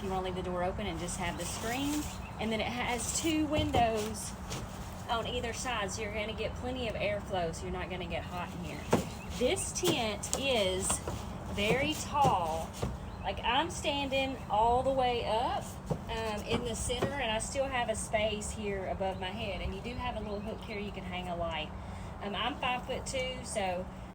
you want to leave the door open and just have the screen. And then it has 2 windows on either side, so you're going to get plenty of airflow, so you're not going to get hot in here. This tent is very tall. Like, I'm standing all the way up in the center, and I still have a space here above my head. And you do have a little hook here you can hang a light. I'm 5'2", so